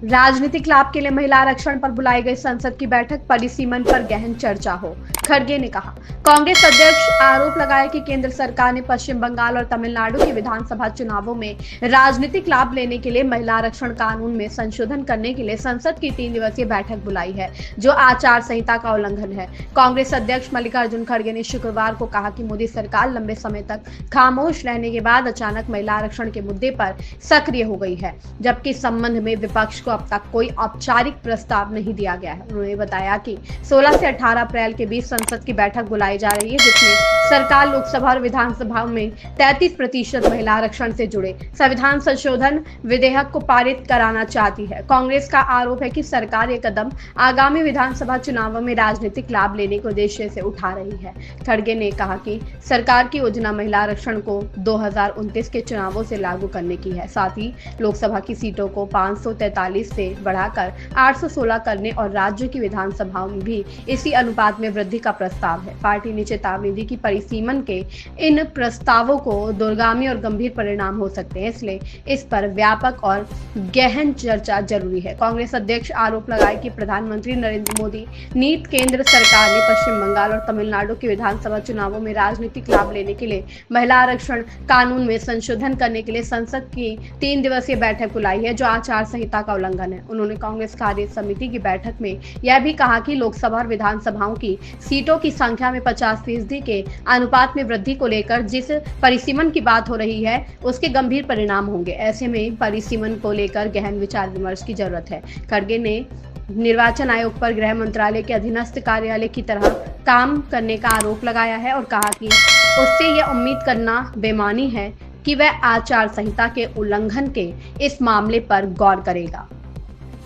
राजनीतिक लाभ के लिए महिला आरक्षण पर बुलाई गई संसद की बैठक, परिसीमन पर गहन चर्चा हो। खड़गे ने कहा। कांग्रेस अध्यक्ष आरोप लगाया कि केंद्र सरकार ने पश्चिम बंगाल और तमिलनाडु के विधानसभा चुनावों में राजनीतिक लाभ लेने के लिए महिला आरक्षण कानून में संशोधन करने के लिए संसद की 3 दिवसीय बैठक बुलाई है, जो आचार संहिता का उल्लंघन है। कांग्रेस अध्यक्ष मल्लिकार्जुन खड़गे ने शुक्रवार को कहा कि मोदी सरकार लंबे समय तक खामोश रहने के बाद अचानक महिला आरक्षण के मुद्दे पर सक्रिय हो गई है, जबकि इस संबंध में विपक्ष को अब तक कोई औपचारिक प्रस्ताव नहीं दिया गया है। उन्होंने बताया कि 16 से 18 अप्रैल के बीच संसद की बैठक बुलाई जा रही है, जिसमें सरकार लोकसभा और विधानसभा में 33% महिला आरक्षण से जुड़े संविधान संशोधन विधेयक को पारित कराना चाहती है। कांग्रेस का आरोप है कि सरकार ये कदम आगामी विधानसभा चुनावों में राजनीतिक लाभ लेने के उद्देश्य से उठा रही है। खड़गे ने कहा कि सरकार की योजना महिला आरक्षण को 2029 के चुनावों से लागू करने की है। साथ ही लोकसभा की सीटों को 543 से बढ़ाकर 816 करने और राज्यों की विधानसभाओं में भी इसी अनुपात में वृद्धि का प्रस्ताव है। पार्टी ने चेतावनी दी कि परिसीमन के इन प्रस्तावों को दूरगामी और गंभीर परिणाम हो सकते हैं, इसलिए इस पर व्यापक और गहन चर्चा जरूरी है। कांग्रेस अध्यक्ष आरोप लगाए कि प्रधानमंत्री नरेंद्र मोदी नीत केंद्र सरकार ने पश्चिम बंगाल और तमिलनाडु के विधानसभा चुनावों में राजनीतिक लाभ लेने के लिए महिला आरक्षण कानून में संशोधन करने के लिए संसद की 3 दिवसीय बैठक बुलाई है, जो आचार संहिता का उल्लंघन है। उन्होंने कांग्रेस कार्य समिति की बैठक में यह भी कहा कि लोकसभा और विधानसभाओं की सीटों की संख्या में 50% के अनुपात में वृद्धि को लेकर जिस परिसीमन की बात हो रही है, उसके गंभीर परिणाम होंगे। ऐसे में परिसीमन को लेकर गहन विचार विमर्श की जरूरत है। खड़गे ने निर्वाचन आयोग पर गृह मंत्रालय के अधीनस्थ कार्यालय की तरह काम करने का आरोप लगाया है और कहा कि उससे यह उम्मीद करना बेमानी है कि वह आचार संहिता के उल्लंघन के इस मामले पर गौर करेगा।